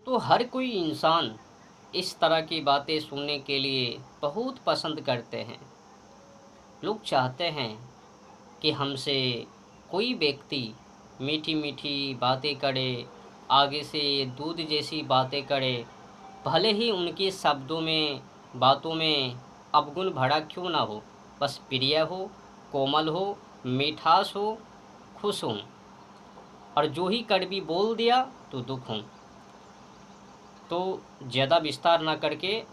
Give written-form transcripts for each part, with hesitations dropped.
तो हर कोई इंसान इस तरह की बातें सुनने के लिए बहुत पसंद करते हैं। लोग चाहते हैं कि हमसे कोई व्यक्ति मीठी-मीठी बातें करे, आगे से दूध जैसी बातें करे, भले ही उनके शब्दों में, बातों में अवगुण भरा क्यों ना हो, बस प्रिय हो, कोमल हो, मिठास हो, खुश हों और जो ही कड़वी बोल दिया तो दुःख हों। तो ज़्यादा विस्तार ना करके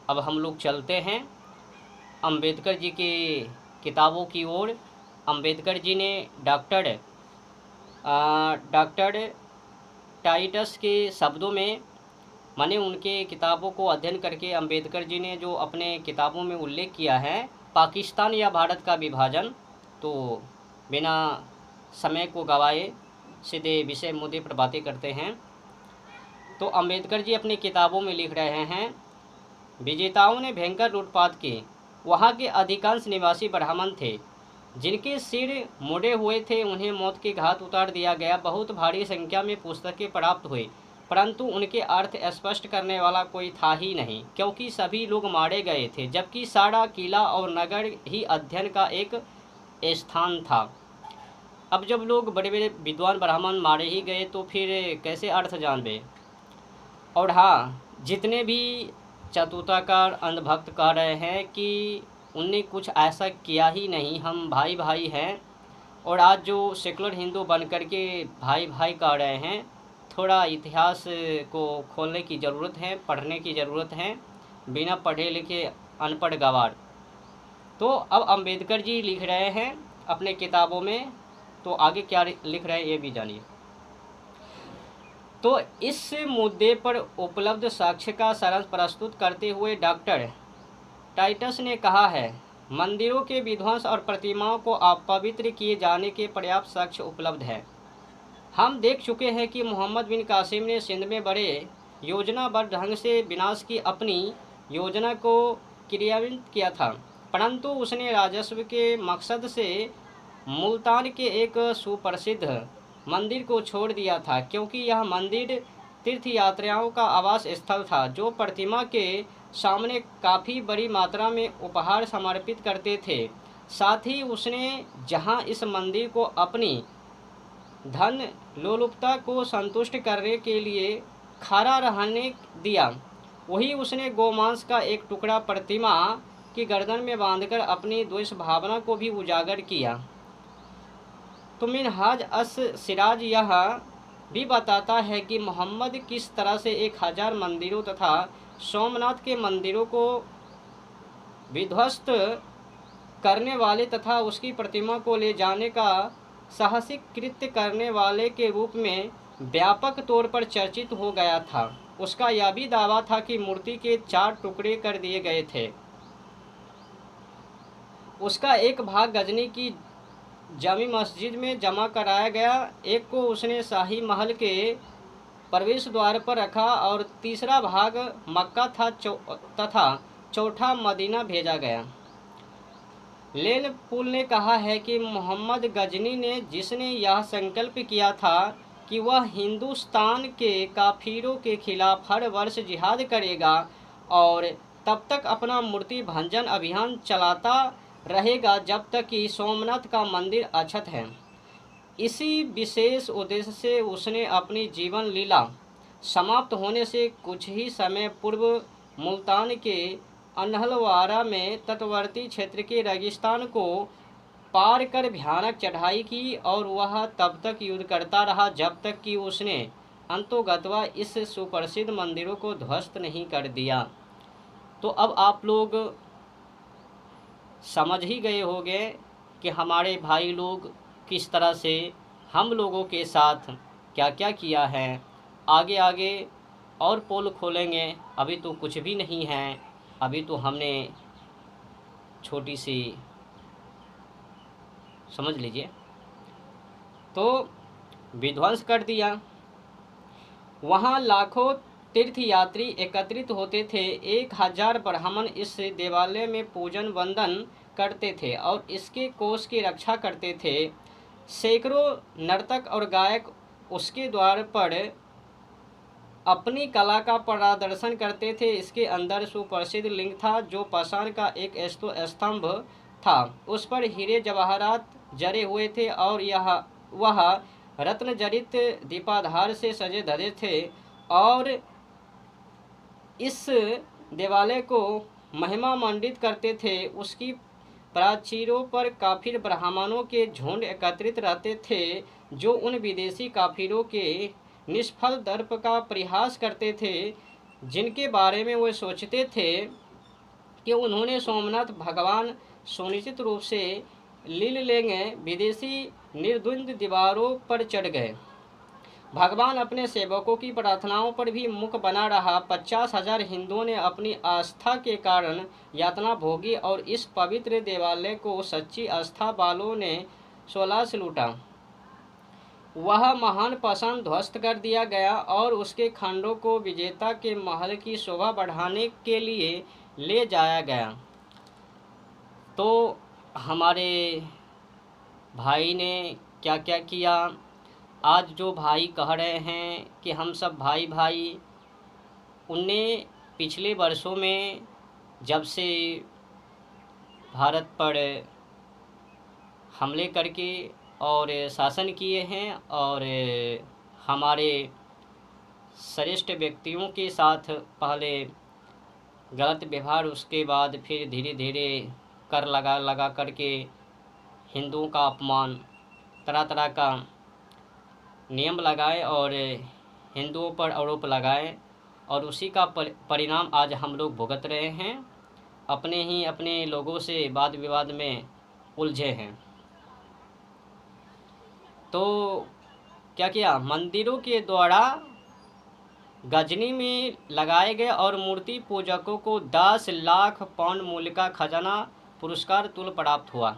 अब हम लोग चलते हैं अंबेडकर जी के किताबों की ओर। अंबेडकर जी ने डॉक्टर टाइटस के शब्दों में, माने उनके किताबों को अध्ययन करके अंबेडकर जी ने जो अपने किताबों में उल्लेख किया है पाकिस्तान या भारत का विभाजन, तो बिना समय को गवाए सीधे विषय मुद्दे पर बातें करते हैं। तो अंबेडकर जी अपनी किताबों में लिख रहे हैं, विजेताओं ने भयंकर लूटपाट की। वहाँ के अधिकांश निवासी ब्राह्मण थे जिनके सिर मुड़े हुए थे, उन्हें मौत के घाट उतार दिया गया। बहुत भारी संख्या में पुस्तकें प्राप्त हुई परंतु उनके अर्थ स्पष्ट करने वाला कोई था ही नहीं, क्योंकि सभी लोग मारे गए थे, जबकि सारा किला और नगर ही अध्ययन का एक स्थान था। अब जब लोग बड़े बड़े विद्वान ब्राह्मण मारे ही गए तो फिर कैसे अर्थ जानबे। और हाँ, जितने भी चतुर्थाकार अंधभक्त कह रहे हैं कि उनने कुछ ऐसा किया ही नहीं, हम भाई भाई हैं, और आज जो सेकुलर हिंदू बन कर के भाई भाई कह रहे हैं, थोड़ा इतिहास को खोलने की ज़रूरत है, पढ़ने की ज़रूरत है। बिना पढ़े लिखे अनपढ़ गवार। तो अब अंबेडकर जी लिख रहे हैं अपने किताबों में, तो आगे क्या लिख रहे हैं ये भी जानिए। तो इस मुद्दे पर उपलब्ध साक्ष्य का सारांश प्रस्तुत करते हुए डॉक्टर टाइटस ने कहा है, मंदिरों के विध्वंस और प्रतिमाओं को अपवित्र किए जाने के पर्याप्त साक्ष्य उपलब्ध है। हम देख चुके हैं कि मोहम्मद बिन कासिम ने सिंध में बड़े योजनाबद्ध ढंग से विनाश की अपनी योजना को क्रियान्वित किया था, परंतु उसने राजस्व के मकसद से मुल्तान के एक सुप्रसिद्ध मंदिर को छोड़ दिया था, क्योंकि यह मंदिर तीर्थयात्रियों का आवास स्थल था जो प्रतिमा के सामने काफ़ी बड़ी मात्रा में उपहार समर्पित करते थे। साथ ही उसने जहां इस मंदिर को अपनी धन लोलुपता को संतुष्ट करने के लिए खड़ा रहने दिया, वही उसने गोमांस का एक टुकड़ा प्रतिमा की गर्दन में बांधकर अपनी द्वेष भावना को भी उजागर किया। तो मिनहाज अस सिराज यह भी बताता है कि मोहम्मद किस तरह से 1000 मंदिरों तथा सोमनाथ के मंदिरों को विध्वस्त करने वाले तथा उसकी प्रतिमा को ले जाने का साहसिक कृत्य करने वाले के रूप में व्यापक तौर पर चर्चित हो गया था। उसका यह भी दावा था कि मूर्ति के 4 टुकड़े कर दिए गए थे। उसका एक भाग गजनी की जामी मस्जिद में जमा कराया गया, एक को उसने शाही महल के प्रवेश द्वार पर रखा और तीसरा भाग मक्का था तथा चौथा मदीना भेजा गया। लेन पुल ने कहा है कि मोहम्मद गजनी ने, जिसने यह संकल्प किया था कि वह हिंदुस्तान के काफिरों के खिलाफ हर वर्ष जिहाद करेगा और तब तक अपना मूर्ति भंजन अभियान चलाता रहेगा जब तक कि सोमनाथ का मंदिर अक्षत है। इसी विशेष उद्देश्य से उसने अपनी जीवन लीला समाप्त होने से कुछ ही समय पूर्व मुल्तान के अनहलवारा में तटवर्ती क्षेत्र के रेगिस्तान को पार कर भयानक चढ़ाई की और वह तब तक युद्ध करता रहा जब तक कि उसने अंतोगत्वा इस सुप्रसिद्ध मंदिरों को ध्वस्त नहीं कर दिया। तो अब आप लोग समझ ही गए होंगे कि हमारे भाई लोग किस तरह से हम लोगों के साथ क्या क्या किया है। आगे आगे और पोल खोलेंगे, अभी तो कुछ भी नहीं है, अभी तो हमने छोटी सी समझ लीजिए तो विध्वंस कर दिया। वहाँ लाखों तीर्थयात्री एकत्रित होते थे। 1000 ब्राह्मण इस देवालय में पूजन वंदन करते थे और इसके कोष की रक्षा करते थे। सैकड़ों नर्तक और गायक उसके द्वार पर अपनी कला का प्रदर्शन करते थे। इसके अंदर सुप्रसिद्ध लिंग था जो पाषाण का एक स्तंभ था। उस पर हीरे जवाहरात जड़े हुए थे और वह रत्न जड़ित दीपाधार से सजे धजे थे। और इस देवालय को महिमा मंडित करते थे। उसकी प्राचीरों पर काफिर ब्राह्मणों के झुंड एकत्रित रहते थे जो उन विदेशी काफिरों के निष्फल दर्प का परिहास करते थे, जिनके बारे में वे सोचते थे कि उन्होंने सोमनाथ भगवान सुनिश्चित रूप से लील लेंगे। विदेशी निर्द्वंद दीवारों पर चढ़ गए। भगवान अपने सेवकों की प्रार्थनाओं पर भी मुख बना रहा। 50,000 हिंदुओं ने अपनी आस्था के कारण यातना भोगी और इस पवित्र देवालय को सच्ची आस्था वालों ने 16 से लूटा। वह महान पाषाण ध्वस्त कर दिया गया और उसके खंडों को विजेता के महल की शोभा बढ़ाने के लिए ले जाया गया। तो हमारे भाई ने क्या क्या किया, आज जो भाई कह रहे हैं कि हम सब भाई भाई, उनने पिछले वर्षों में जब से भारत पर हमले करके और शासन किए हैं और हमारे श्रेष्ठ व्यक्तियों के साथ पहले गलत व्यवहार, उसके बाद फिर धीरे धीरे कर लगा करके हिंदुओं का अपमान, तरह तरह का नियम लगाए और हिंदुओं पर आरोप लगाए और उसी का परिणाम आज हम लोग भुगत रहे हैं। अपने लोगों से वाद विवाद में उलझे हैं। तो क्या किया, मंदिरों के द्वारा गजनी में लगाए गए और मूर्ति पूजकों को 10 लाख पाउंड मूल्य का खजाना पुरस्कार तुल्य प्राप्त हुआ।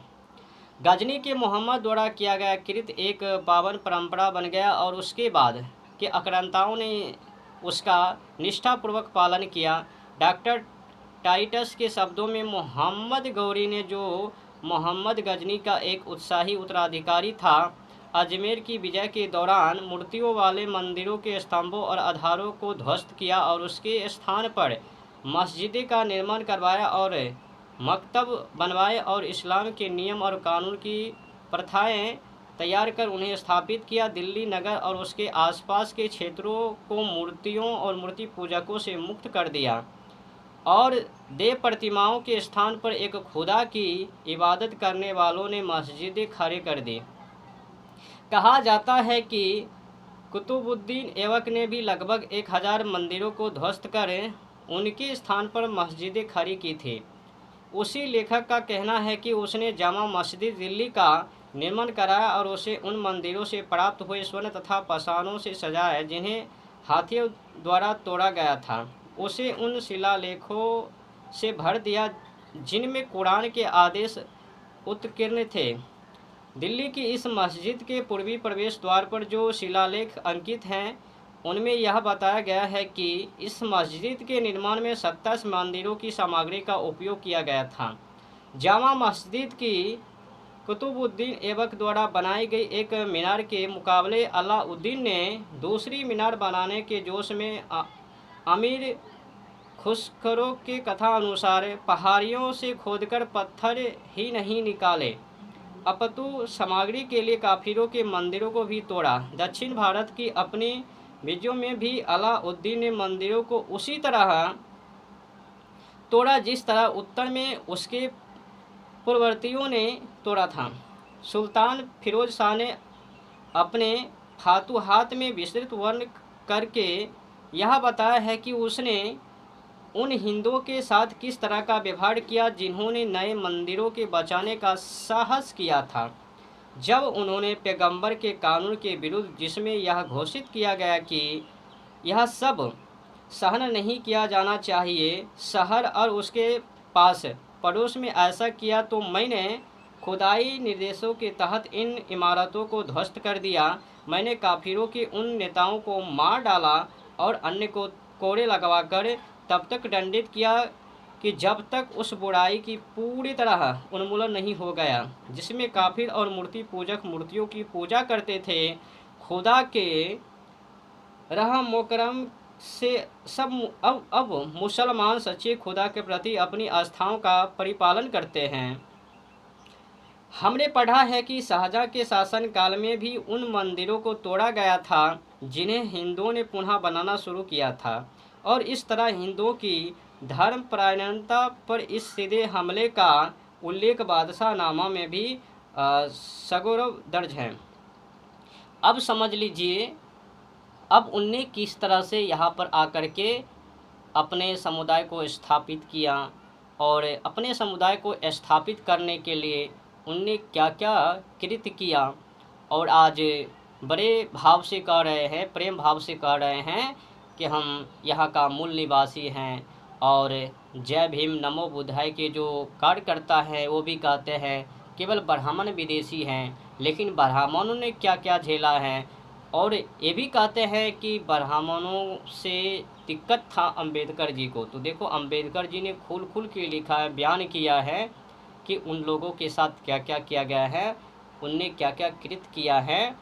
गजनी के मोहम्मद द्वारा किया गया कृत्य एक पावन परंपरा बन गया और उसके बाद के आक्रांताओं ने उसका निष्ठापूर्वक पालन किया। डॉक्टर टाइटस के शब्दों में, मोहम्मद गौरी ने, जो मोहम्मद गजनी का एक उत्साही उत्तराधिकारी था, अजमेर की विजय के दौरान मूर्तियों वाले मंदिरों के स्तंभों और आधारों को ध्वस्त किया और उसके स्थान पर मस्जिदें का निर्माण करवाया और मकतब बनवाए और इस्लाम के नियम और कानून की प्रथाएं तैयार कर उन्हें स्थापित किया। दिल्ली नगर और उसके आसपास के क्षेत्रों को मूर्तियों और मूर्ति पूजकों से मुक्त कर दिया और देव प्रतिमाओं के स्थान पर एक खुदा की इबादत करने वालों ने मस्जिदें खड़े कर दी। कहा जाता है कि कुतुबुद्दीन ऐबक ने भी लगभग 1000 मंदिरों को ध्वस्त कर उनके स्थान पर मस्जिदें खड़ी की थी। उसी लेखक का कहना है कि उसने जामा मस्जिद दिल्ली का निर्माण कराया और उसे उन मंदिरों से प्राप्त हुए स्वर्ण तथा पाषाणों से सजाया जिन्हें हाथियों द्वारा तोड़ा गया था। उसे उन शिलालेखों से भर दिया जिनमें कुरान के आदेश उत्कीर्ण थे। दिल्ली की इस मस्जिद के पूर्वी प्रवेश द्वार पर जो शिलालेख अंकित हैं उनमें यह बताया गया है कि इस मस्जिद के निर्माण में 27 मंदिरों की सामग्री का उपयोग किया गया था। जामा मस्जिद की कुतुबुद्दीन ऐबक द्वारा बनाई गई एक मीनार के मुकाबले अलाउद्दीन ने दूसरी मीनार बनाने के जोश में अमीर खुसरो के कथा अनुसार पहाड़ियों से खोदकर पत्थर ही नहीं निकाले अपितु सामग्री के लिए काफिरों के मंदिरों को भी तोड़ा। दक्षिण भारत की अपनी विजयों में भी अलाउद्दीन ने मंदिरों को उसी तरह तोड़ा जिस तरह उत्तर में उसके पूर्ववर्तियों ने तोड़ा था। सुल्तान फिरोज शाह ने अपने फातुहात में विस्तृत वर्णन करके यह बताया है कि उसने उन हिंदुओं के साथ किस तरह का व्यवहार किया जिन्होंने नए मंदिरों के बचाने का साहस किया था। जब उन्होंने पैगंबर के कानून के विरुद्ध, जिसमें यह घोषित किया गया कि यह सब सहन नहीं किया जाना चाहिए, शहर और उसके पास पड़ोस में ऐसा किया तो मैंने खुदाई निर्देशों के तहत इन इमारतों को ध्वस्त कर दिया। मैंने काफिरों के उन नेताओं को मार डाला और अन्य को कोड़े लगवाकर तब तक दंडित किया कि जब तक उस बुराई की पूरी तरह उन्मूलन नहीं हो गया जिसमें काफिर और मूर्ति पूजक मूर्तियों की पूजा करते थे। खुदा के रहम करम से सब अब मुसलमान सच्चे खुदा के प्रति अपनी आस्थाओं का परिपालन करते हैं। हमने पढ़ा है कि शाहजहाँ के शासन काल में भी उन मंदिरों को तोड़ा गया था जिन्हें हिंदुओं ने पुनः बनाना शुरू किया था, और इस तरह हिंदुओं की धर्मपरायणता पर इस सीधे हमले का उल्लेख बादशाहनामा में भी सगौरव दर्ज है। अब समझ लीजिए, अब उनने किस तरह से यहाँ पर आकर के अपने समुदाय को स्थापित किया, और अपने समुदाय को स्थापित करने के लिए उनने क्या क्या कृत्य किया, और आज बड़े भाव से कह रहे हैं, प्रेम भाव से कह रहे हैं कि हम यहाँ का मूल निवासी हैं। और जय भीम नमो बुद्धाय के जो कार्यकर्ता हैं वो भी कहते हैं केवल ब्राह्मण विदेशी हैं, लेकिन ब्राह्मणों ने क्या क्या झेला है। और ये भी कहते हैं कि ब्राह्मणों से दिक्कत था अंबेडकर जी को। तो देखो, अंबेडकर जी ने खुल के लिखा है, बयान किया है कि उन लोगों के साथ क्या क्या किया गया है, उनने क्या क्या कृत्य किया है।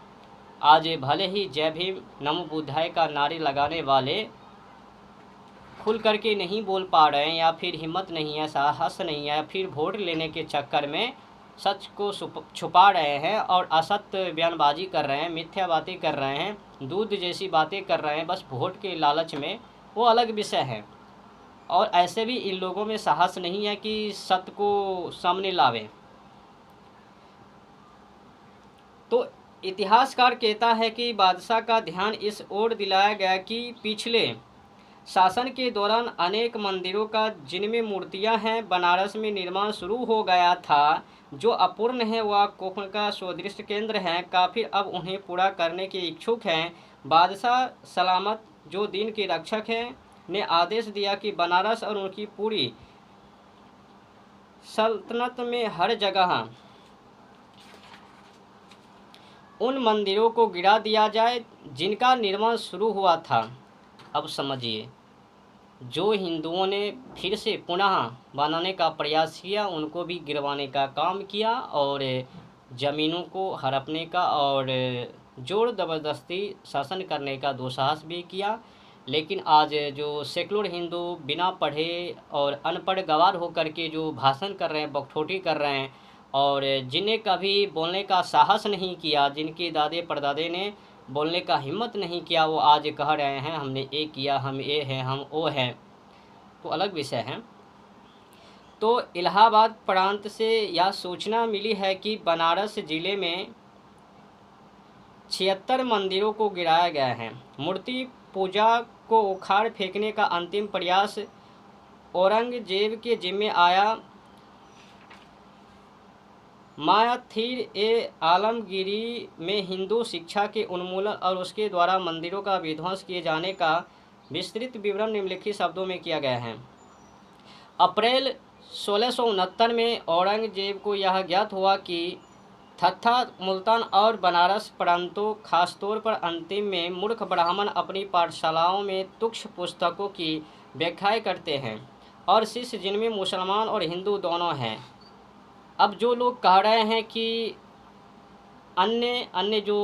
आज भले ही जय भीम नमो बुद्धाय का नारे लगाने वाले खुल करके नहीं बोल पा रहे हैं, या फिर हिम्मत नहीं है, साहस नहीं है, या फिर वोट लेने के चक्कर में सच को छुपा रहे हैं और असत्य बयानबाजी कर रहे हैं, मिथ्या बातें कर रहे हैं, दूध जैसी बातें कर रहे हैं बस वोट के लालच में, वो अलग विषय है। और ऐसे भी इन लोगों में साहस नहीं है कि सत्य को सामने लावें। तो इतिहासकार कहता है कि बादशाह का ध्यान इस ओर दिलाया गया कि पिछले शासन के दौरान अनेक मंदिरों का जिनमें मूर्तियां हैं बनारस में निर्माण शुरू हो गया था, जो अपूर्ण है वह कोकण का सुदृष्ट केंद्र है, काफिर अब उन्हें पूरा करने के इच्छुक हैं। बादशाह सलामत, जो दीन के रक्षक हैं, ने आदेश दिया कि बनारस और उनकी पूरी सल्तनत में हर जगह उन मंदिरों को गिरा दिया जाए जिनका निर्माण शुरू हुआ था। अब समझिए, जो हिंदुओं ने फिर से पुनः बनाने का प्रयास किया उनको भी गिरवाने का काम किया, और ज़मीनों को हड़पने का और जोर ज़बरदस्ती शासन करने का दुस्साहस भी किया। लेकिन आज जो सेकुलर हिंदू बिना पढ़े और अनपढ़ गवार होकर के जो भाषण कर रहे हैं, बकठोटी कर रहे हैं, और जिन्हें कभी बोलने का साहस नहीं किया, जिनके दादे परदादे ने बोलने का हिम्मत नहीं किया, वो आज कह रहे हैं हमने ये किया, हम ये हैं, हम वो हैं, तो अलग विषय है। तो इलाहाबाद प्रांत से यह सूचना मिली है कि बनारस जिले में 76 मंदिरों को गिराया गया है। मूर्ति पूजा को उखाड़ फेंकने का अंतिम प्रयास औरंगजेब के जिम्मे आया। मायाथीर ए आलमगीरी में हिंदू शिक्षा के उन्मूलन और उसके द्वारा मंदिरों का विध्वंस किए जाने का विस्तृत विवरण निम्नलिखित शब्दों में किया गया है। अप्रैल 1669 में औरंगजेब को यह ज्ञात हुआ कि थत्था, मुल्तान और बनारस प्रांतों, खासतौर पर अंतिम में मूर्ख ब्राह्मण अपनी पाठशालाओं में तुच्छ पुस्तकों की व्याख्याएं करते हैं, और शिष्य जिनमें मुसलमान और हिंदू दोनों हैं। अब जो लोग कह रहे हैं कि अन्य अन्य जो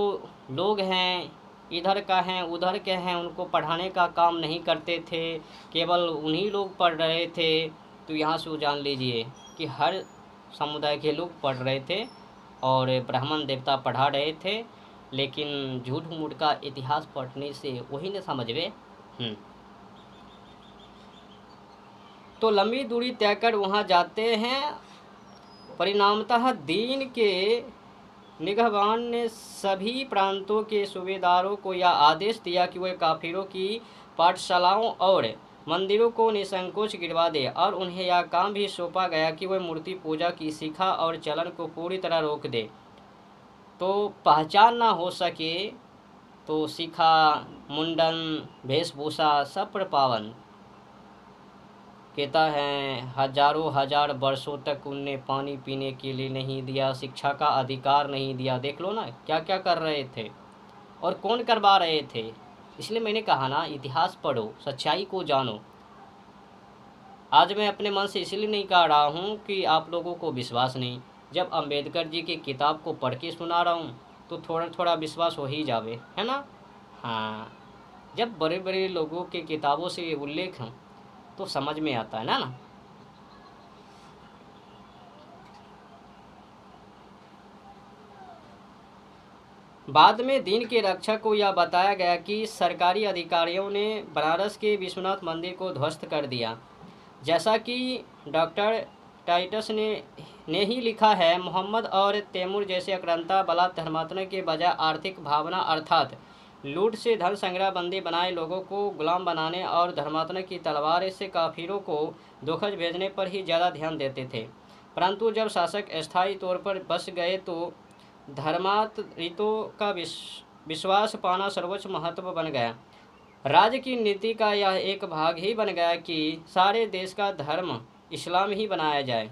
लोग हैं, इधर का हैं उधर के हैं, उनको पढ़ाने का काम नहीं करते थे, केवल उन्हीं लोग पढ़ रहे थे, तो यहाँ से वो जान लीजिए कि हर समुदाय के लोग पढ़ रहे थे और ब्राह्मण देवता पढ़ा रहे थे, लेकिन झूठ मूठ का इतिहास पढ़ने से वही न समझ में। तो लंबी दूरी तय कर वहाँ जाते हैं। परिणामतः दीन के निगहबान ने सभी प्रांतों के सूबेदारों को यह आदेश दिया कि वे काफिरों की पाठशालाओं और मंदिरों को निसंकोच गिरवा दे, और उन्हें यह काम भी सौंपा गया कि वे मूर्ति पूजा की शिखा और चलन को पूरी तरह रोक दे। तो पहचान ना हो सके तो शिखा, मुंडन, वेशभूषा सब पर पावन। कहता है हजारों हजार वर्षों तक उनने पानी पीने के लिए नहीं दिया, शिक्षा का अधिकार नहीं दिया। देख लो ना क्या क्या कर रहे थे और कौन करवा रहे थे। इसलिए मैंने कहा ना, इतिहास पढ़ो, सच्चाई को जानो। आज मैं अपने मन से इसलिए नहीं कह रहा हूँ कि आप लोगों को विश्वास नहीं। जब अंबेडकर जी की किताब को पढ़ के सुना रहा हूँ तो थोड़ा थोड़ा विश्वास हो ही जावे, है ना। हाँ, जब बड़े बड़े लोगों के किताबों से ये उल्लेख हों तो समझ में आता है ना। बाद में दीन के रक्षक को यह बताया गया कि सरकारी अधिकारियों ने बनारस के विश्वनाथ मंदिर को ध्वस्त कर दिया। जैसा कि डॉक्टर टाइटस ने ही लिखा है, मोहम्मद और तैमूर जैसे आक्रांता बला धर्मांतरण के बजाय आर्थिक भावना अर्थात लूट से धन संग्रह बंदी बनाए लोगों को गुलाम बनाने और धर्मांतरण की तलवार से काफिरों को धोखा भेजने पर ही ज़्यादा ध्यान देते थे। परंतु जब शासक अस्थायी तौर पर बस गए तो धर्मांतरितों का विश्वास पाना सर्वोच्च महत्व बन गया। राज्य की नीति का यह एक भाग ही बन गया कि सारे देश का धर्म इस्लाम ही बनाया जाए।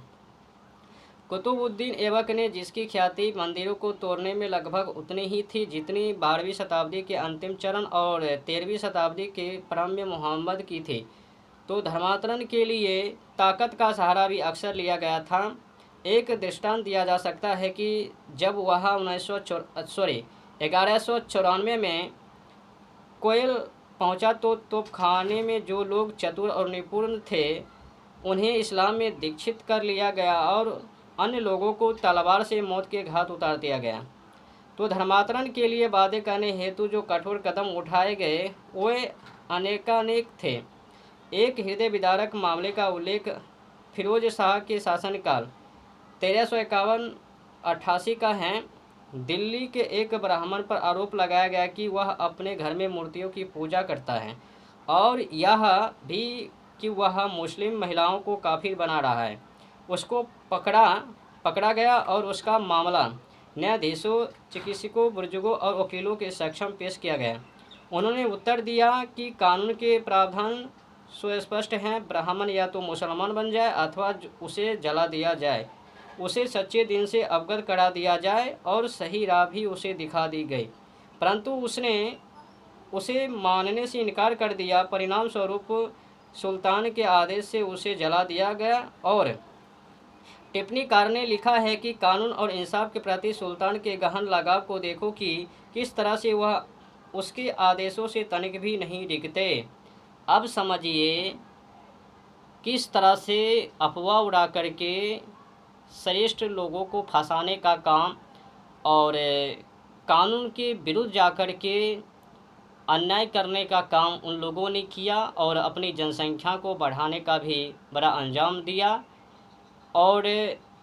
कुतुबुद्दीन ऐबक ने जिसकी ख्याति मंदिरों को तोड़ने में लगभग उतनी ही थी जितनी 12वीं शताब्दी के अंतिम चरण और 13वीं शताब्दी के प्रारंभ में मोहम्मद की थी, तो धर्मांतरण के लिए ताकत का सहारा भी अक्सर लिया गया था। एक दृष्टांत दिया जा सकता है कि जब वह 1194 में कोयल पहुंचा तो तोपखाने में जो लोग चतुर और निपुण थे उन्हें इस्लाम में दीक्षित कर लिया गया और अन्य लोगों को तलवार से मौत के घाट उतार दिया गया। तो धर्मांतरण के लिए वादे करने हेतु जो कठोर कदम उठाए गए वे अनेकानेक थे। एक हृदय विदारक मामले का उल्लेख फिरोज शाह के शासनकाल 1351-88 का है। दिल्ली के एक ब्राह्मण पर आरोप लगाया गया कि वह अपने घर में मूर्तियों की पूजा करता है और यह भी कि वह मुस्लिम महिलाओं को काफिर बना रहा है। उसको पकड़ा गया और उसका मामला न्यायाधीशों, चिकित्सकों, बुजुर्गों और वकीलों के समक्ष पेश किया गया। उन्होंने उत्तर दिया कि कानून के प्रावधान सुस्पष्ट हैं, ब्राह्मण या तो मुसलमान बन जाए अथवा उसे जला दिया जाए, उसे सच्चे दिन से अवगत करा दिया जाए और सही राह भी उसे दिखा दी गई। परंतु उसने उसे मानने से इनकार कर दिया। परिणाम स्वरूप सुल्तान के आदेश से उसे जला दिया गया। और टिप्पणीकार ने लिखा है कि कानून और इंसाफ के प्रति सुल्तान के गहन लगाव को देखो कि किस तरह से वह उसके आदेशों से तनिक भी नहीं डिगते। अब समझिए किस तरह से अफवाह उड़ा करके श्रेष्ठ लोगों को फंसाने का काम और कानून के विरुद्ध जाकर के अन्याय करने का काम उन लोगों ने किया और अपनी जनसंख्या को बढ़ाने का भी बड़ा अंजाम दिया। और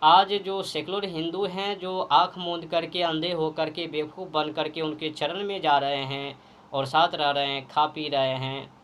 आज जो सेकुलर हिंदू हैं जो आँख मूंद करके अंधे हो करके बेवकूफ़ बन करके उनके चरण में जा रहे हैं और साथ रह रहे हैं, खा पी रहे हैं।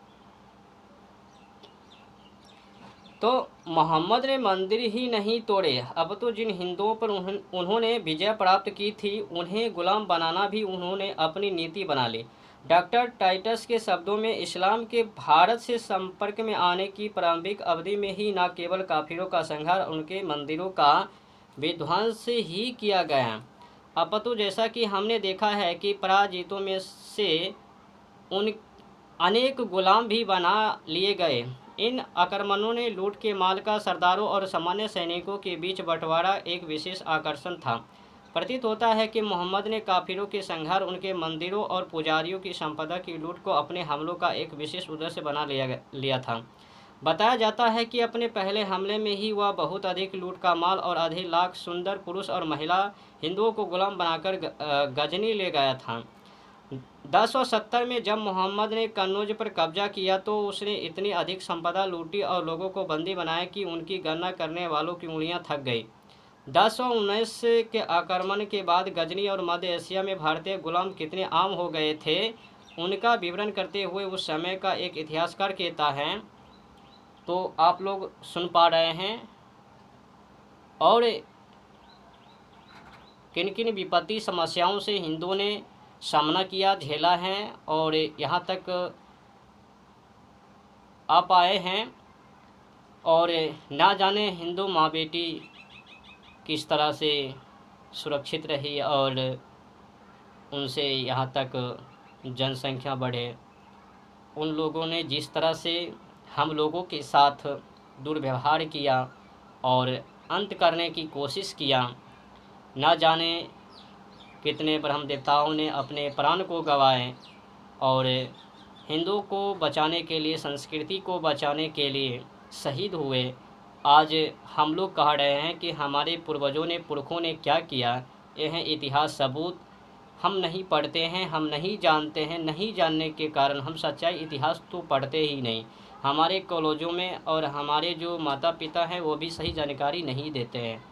तो मोहम्मद ने मंदिर ही नहीं तोड़े, अब तो जिन हिंदुओं पर उन्होंने विजय प्राप्त की थी उन्हें गुलाम बनाना भी उन्होंने अपनी नीति बना ली। डॉक्टर टाइटस के शब्दों में इस्लाम के भारत से संपर्क में आने की प्रारंभिक अवधि में ही न केवल काफिरों का संहार, उनके मंदिरों का विध्वंस ही किया गया, अपितु जैसा कि हमने देखा है कि पराजितों में से उन अनेक गुलाम भी बना लिए गए। इन आक्रमणों ने लूट के माल का सरदारों और सामान्य सैनिकों के बीच बंटवारा एक विशेष आकर्षण था। प्रतीत होता है कि मोहम्मद ने काफिरों के संहार, उनके मंदिरों और पुजारियों की संपदा की लूट को अपने हमलों का एक विशेष उद्देश्य बना लिया था। बताया जाता है कि अपने पहले हमले में ही वह बहुत अधिक लूट का माल और आधे लाख सुंदर पुरुष और महिला हिंदुओं को गुलाम बनाकर गजनी ले गया था। 1070 में जब मोहम्मद ने कन्नौज पर कब्जा किया तो उसने इतनी अधिक संपदा लूटी और लोगों को बंदी बनाया कि उनकी गणना करने वालों की उंगलियां थक गई। 1019 के आक्रमण के बाद गजनी और मध्य एशिया में भारतीय गुलाम कितने आम हो गए थे उनका विवरण करते हुए उस समय का एक इतिहासकार कहता है, तो आप लोग सुन पा रहे हैं। और किन किन विपत्ति समस्याओं से हिंदुओं ने सामना किया, झेला है और यहाँ तक आ पाए हैं। और ना जाने हिंदू माँ बेटी किस तरह से सुरक्षित रही और उनसे यहाँ तक जनसंख्या बढ़े। उन लोगों ने जिस तरह से हम लोगों के साथ दुर्व्यवहार किया और अंत करने की कोशिश किया, ना जाने कितने ब्रह्म देवताओं ने अपने प्राण को गंवाए और हिंदुओं को बचाने के लिए, संस्कृति को बचाने के लिए शहीद हुए। आज हम लोग कह रहे हैं कि हमारे पूर्वजों ने, पुरखों ने क्या किया, यह इतिहास सबूत हम नहीं पढ़ते हैं, हम नहीं जानते हैं। नहीं जानने के कारण हम सच्चाई इतिहास तो पढ़ते ही नहीं। हमारे कॉलेजों में और हमारे जो माता पिता हैं वो भी सही जानकारी नहीं देते हैं।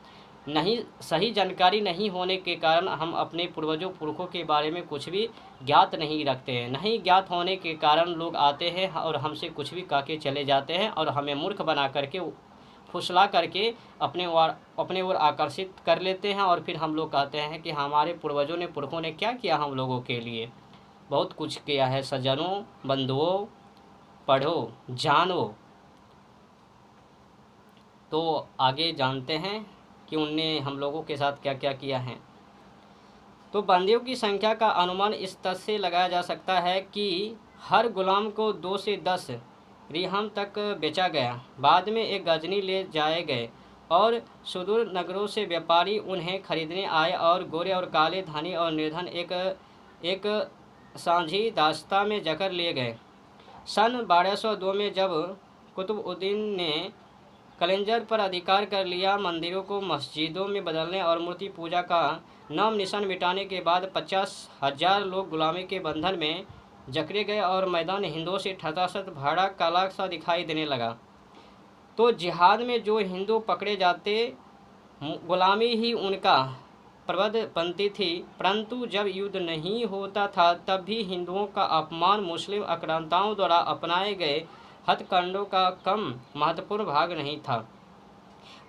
नहीं, सही जानकारी नहीं होने के कारण हम अपने पूर्वजों पुरखों के बारे में कुछ भी ज्ञात नहीं रखते हैं। नहीं ज्ञात होने के कारण लोग आते हैं और हमसे कुछ भी कह के चले जाते हैं और हमें मूर्ख बना करके, फुसला करके अपने ओर आकर्षित कर लेते हैं। और फिर हम लोग कहते हैं कि हमारे पूर्वजों ने, पुरखों ने क्या किया हम लोगों के लिए। बहुत कुछ किया है सज्जनों, बंधुओं, पढ़ो जानो। तो आगे जानते हैं कि उनने हम लोगों के साथ क्या क्या किया है। तो बंदियों की संख्या का अनुमान इस तथ्य से लगाया जा सकता है कि हर गुलाम को 2 से 10 रिहम तक बेचा गया। बाद में एक गजनी ले जाए गए और सुदूर नगरों से व्यापारी उन्हें खरीदने आए और गोरे और काले, धनी और निर्धन एक सांझी दास्ता में जकड़ लिए गए। सन 1202 में जब कुतुबउद्दीन ने कलिंजर पर अधिकार कर लिया, मंदिरों को मस्जिदों में बदलने और मूर्ति पूजा का नाम निशान मिटाने के बाद 50,000 लोग गुलामी के बंधन में जकड़े गए और मैदान हिंदुओं से ठसाठस भाड़ा काला सा दिखाई देने लगा। तो जिहाद में जो हिंदू पकड़े जाते, गुलामी ही उनका प्रबंध बनती थी। परंतु जब युद्ध नहीं होता था तब भी हिंदुओं का अपमान मुस्लिम आक्रांताओं द्वारा अपनाए गए हथकंडों का कम महत्वपूर्ण भाग नहीं था।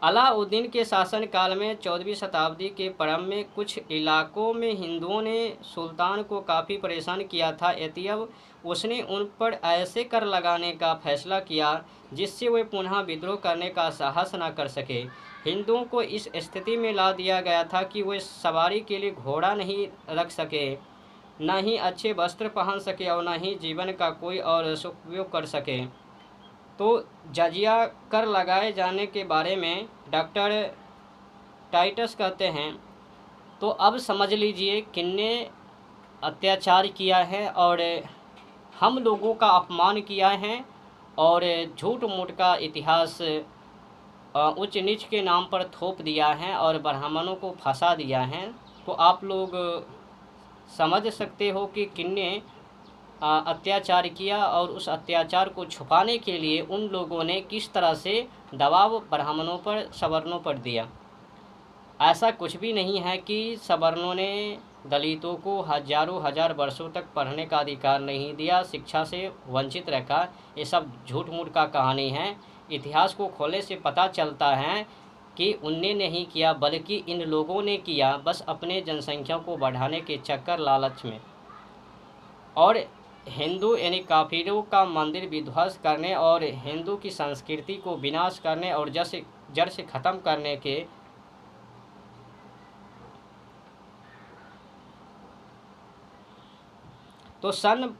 अलाउद्दीन के शासनकाल में 14वीं शताब्दी के प्रारंभ में कुछ इलाकों में हिंदुओं ने सुल्तान को काफ़ी परेशान किया था। अतएव उसने उन पर ऐसे कर लगाने का फैसला किया जिससे वे पुनः विद्रोह करने का साहस न कर सके। हिंदुओं को इस स्थिति में ला दिया गया था कि वे सवारी के लिए घोड़ा नहीं रख सके, न ही अच्छे वस्त्र पहन सके और न ही जीवन का कोई और उपयोग कर सके। तो जजिया कर लगाए जाने के बारे में डॉक्टर टाइटस कहते हैं, तो अब समझ लीजिए किन्ने अत्याचार किया है और हम लोगों का अपमान किया है और झूठ मूठ का इतिहास उच्च नीच के नाम पर थोप दिया है और ब्राह्मणों को फंसा दिया है। तो आप लोग समझ सकते हो कि किन्ने अत्याचार किया और उस अत्याचार को छुपाने के लिए उन लोगों ने किस तरह से दबाव ब्राह्मणों पर, सवर्णों पर दिया। ऐसा कुछ भी नहीं है कि सवर्णों ने दलितों को हजारों हजार वर्षों तक पढ़ने का अधिकार नहीं दिया, शिक्षा से वंचित रखा। ये सब झूठ मूठ का कहानी है। इतिहास को खोलने से पता चलता है कि उनने नहीं किया बल्कि इन लोगों ने किया, बस अपने जनसंख्या को बढ़ाने के चक्कर लालच में। और हिंदू यानी काफिरों का मंदिर विध्वंस करने और हिंदू की संस्कृति को विनाश करने और जड़ से ख़त्म करने के तो सन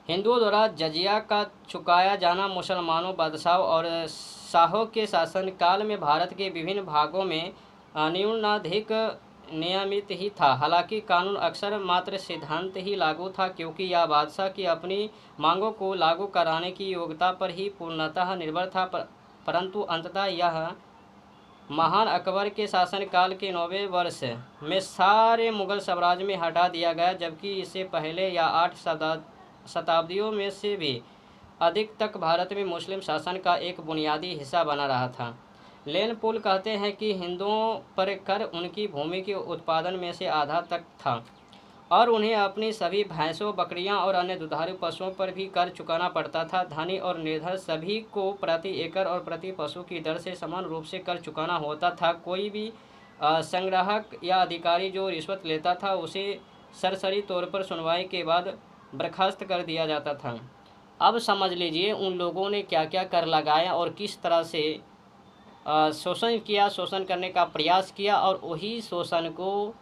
हिंदुओं द्वारा जजिया का चुकाया जाना मुसलमानों, बादशाहों और शाहों के शासनकाल में भारत के विभिन्न भागों में न्यूनाधिक नियमित ही था। हालांकि कानून अक्सर मात्र सिद्धांत ही लागू था, क्योंकि यह बादशाह की अपनी मांगों को लागू कराने की योग्यता पर ही पूर्णतः निर्भर था। परंतु अंततः यह महान अकबर के शासनकाल के 9वें वर्ष में सारे मुगल साम्राज्य में हटा दिया गया, जबकि इससे पहले या 8 शताब्दियों में से भी अधिक तक भारत में मुस्लिम शासन का एक बुनियादी हिस्सा बना रहा था। लेन पोल कहते हैं कि हिंदुओं पर कर उनकी भूमि के उत्पादन में से आधा तक था और उन्हें अपनी सभी भैंसों, बकरियां और अन्य दुधारू पशुओं पर भी कर चुकाना पड़ता था। धनी और निर्धन सभी को प्रति एकड़ और प्रति पशु की दर से समान रूप से कर चुकाना होता था। कोई भी संग्राहक या अधिकारी जो रिश्वत लेता था उसे सरसरी तौर पर सुनवाई के बाद बर्खास्त कर दिया जाता था। अब समझ लीजिए उन लोगों ने क्या क्या कर लगाया और किस तरह से शोषण किया, शोषण करने का प्रयास किया और वही शोषण को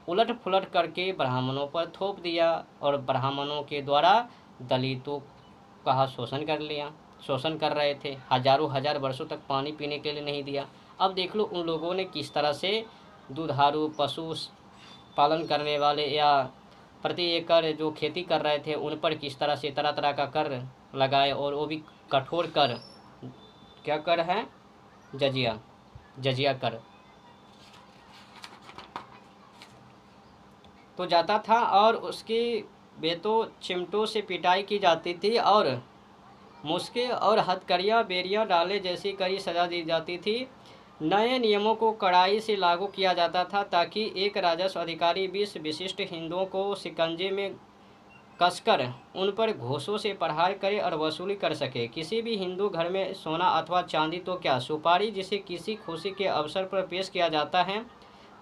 उलट पुलट करके ब्राह्मणों पर थोप दिया और ब्राह्मणों के द्वारा दलितों का शोषण कर लिया। शोषण कर रहे थे, हज़ारों हज़ार वर्षों तक पानी पीने के लिए नहीं दिया। अब देख लो उन लोगों ने किस तरह से दुधारू पशु पालन करने वाले या प्रति एकड़ जो खेती कर रहे थे उन पर किस तरह से तरह तरह का कर लगाए, और वो भी कठोर कर। क्या कर है? जजिया कर तो जाता था, और उसकी बेतों चिमटों से पिटाई की जाती थी, और मुस्के और हथकड़ियाँ बेरियाँ डाले जैसी कड़ी सजा दी जाती थी। नए नियमों को कड़ाई से लागू किया जाता था ताकि एक राजस्व अधिकारी 20 विशिष्ट हिंदुओं को शिकंजे में कसकर उन पर घूसों से पढ़ाई करे और वसूली कर सके। किसी भी हिंदू घर में सोना अथवा चांदी तो क्या, सुपारी जिसे किसी खुशी के अवसर पर पेश किया जाता है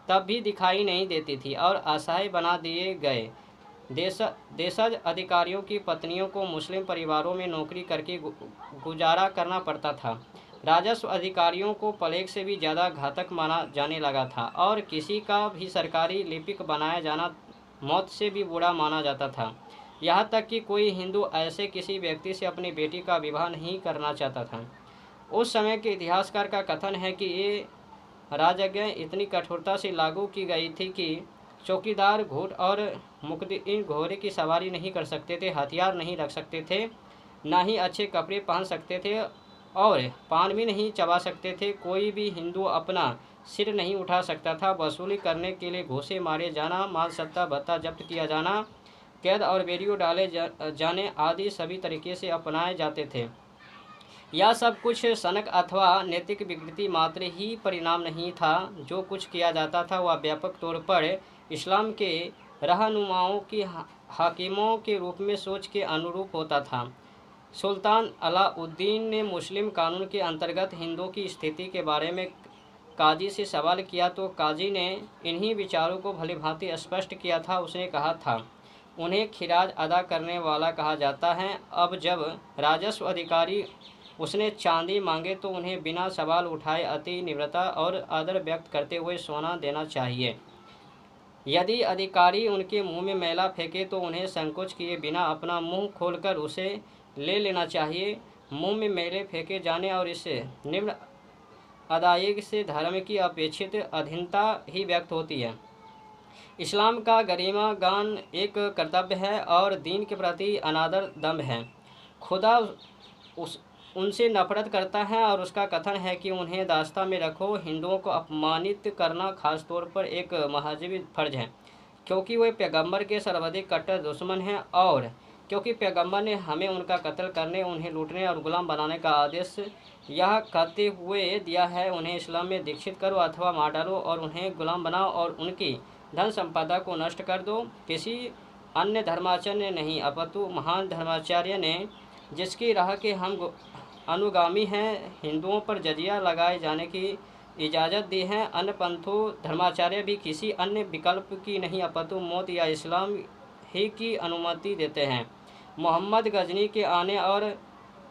तब भी दिखाई नहीं देती थी और असहाय बना दिए गए। देशज अधिकारियों की पत्नियों को मुस्लिम परिवारों में नौकरी करके गुजारा करना पड़ता था। राजस्व अधिकारियों को प्लेग से भी ज़्यादा घातक माना जाने लगा था, और किसी का भी सरकारी लिपिक बनाया जाना मौत से भी बुरा माना जाता था। यहाँ तक कि कोई हिंदू ऐसे किसी व्यक्ति से अपनी बेटी का विवाह नहीं करना चाहता था। उस समय के इतिहासकार का कथन है कि ये राजज्ञाएँ इतनी कठोरता से लागू की गई थी कि चौकीदार घूट और मुकद्दर घोड़े की सवारी नहीं कर सकते थे, हथियार नहीं रख सकते थे, ना ही अच्छे कपड़े पहन सकते थे, और पान भी नहीं चबा सकते थे। कोई भी हिंदू अपना सिर नहीं उठा सकता था। वसूली करने के लिए घूसे मारे जाना, माल सत्ता भत्ता जब्त किया जाना, कैद और बेड़ियों डाले जाने आदि सभी तरीके से अपनाए जाते थे। यह सब कुछ सनक अथवा नैतिक विकृति मात्र ही परिणाम नहीं था। जो कुछ किया जाता था वह व्यापक तौर पर इस्लाम के रहनुमाओं की हाकिमों के रूप में सोच के अनुरूप होता था। सुल्तान अलाउद्दीन ने मुस्लिम कानून के अंतर्गत हिंदुओं की स्थिति के बारे में काजी से सवाल किया तो काजी ने इन्हीं विचारों को भलीभांति स्पष्ट किया था। उसने कहा था, उन्हें खिराज अदा करने वाला कहा जाता है। अब जब राजस्व अधिकारी उसने चांदी मांगे तो उन्हें बिना सवाल उठाए अति निम्रता और आदर व्यक्त करते हुए सोना देना चाहिए। यदि अधिकारी उनके मुंह में मैला फेंके तो उन्हें संकोच किए बिना अपना मुंह खोलकर उसे ले लेना चाहिए। मुंह में मैले फेंके जाने और इससे निम्न अदायगी से धर्म की अपेक्षित अधीनता ही व्यक्त होती है। इस्लाम का गरिमा गान एक कर्तव्य है और दीन के प्रति अनादर दम्भ है। खुदा उनसे नफरत करता है और उसका कथन है कि उन्हें दास्ता में रखो। हिंदुओं को अपमानित करना खास तौर पर एक महजबी फर्ज है, क्योंकि वे पैगंबर के सर्वाधिक कट्टर दुश्मन हैं, और क्योंकि पैगंबर ने हमें उनका कत्ल करने, उन्हें लूटने और गुलाम बनाने का आदेश यह कहते हुए दिया है, उन्हें इस्लाम में दीक्षित करो अथवा मार डालो और उन्हें गुलाम बनाओ और उनकी धन संपदा को नष्ट कर दो। किसी अन्य धर्माचार्य ने नहीं, अपितु महान धर्माचार्य ने, जिसकी राह के हम अनुगामी हैं, हिंदुओं पर जजिया लगाए जाने की इजाज़त दी है। अन्य पंथों धर्माचार्य भी किसी अन्य विकल्प की नहीं, अपितु मौत या इस्लाम ही की अनुमति देते हैं। मोहम्मद गजनी के आने और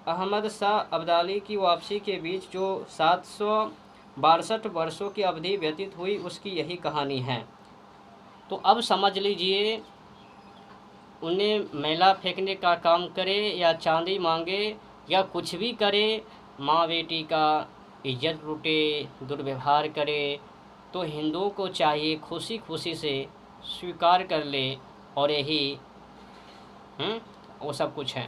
अहमद शाह अब्दाली की वापसी के बीच जो 762 वर्षों की अवधि व्यतीत हुई उसकी यही कहानी है। तो अब समझ लीजिए, उन्हें मैला फेंकने का काम करे या चांदी मांगे या कुछ भी करे, माँ बेटी का इज्जत लूटे, दुर्व्यवहार करे, तो हिंदुओं को चाहिए खुशी खुशी से स्वीकार कर ले, और यही वो सब कुछ है।